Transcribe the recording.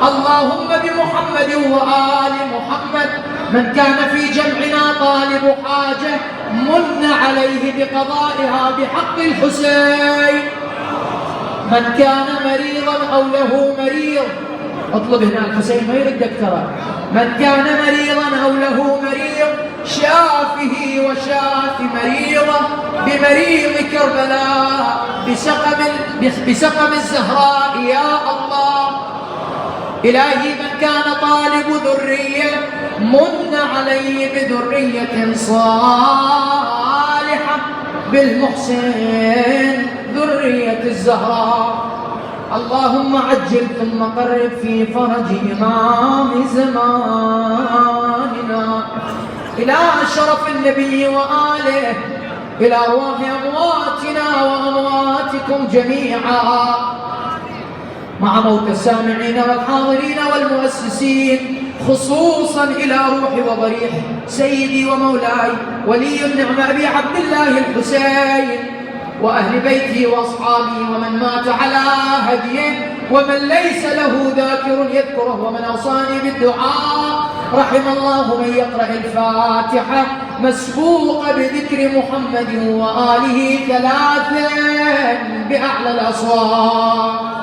اللهم بمحمد وآل محمد من كان في جمعنا طالب حاجة من عليه بقضائها بحق الحسين. من كان مريضا أو له مريض، اطلب هنا الحسين ما يردك ترى. من كان مريضا أو له مريض شافه وشاف مريضه بمريض كربلاء بسقم الزهراء يا الله. إلهي من كان طالب ذرية من عليه بذرية صالحة بالمحسن ذرية الزهراء. اللهم عجل ثم قرب في فرج إمام زماننا إلى شرف النبي وآله، إلى أرواح أمواتنا وأمواتكم جميعا، مع موت السامعين والحاضرين والمؤسسين، خصوصا إلى روح وضريح سيدي ومولاي ولي النعمة أبي عبد الله الحسين وأهل بيته وأصحابه ومن مات على هديه ومن ليس له ذاكر يذكره ومن أوصاني بالدعاء. رحم الله من يقرأ الفاتحة مسبوق بذكر محمد وآله ثلاثا بأعلى الأصوات.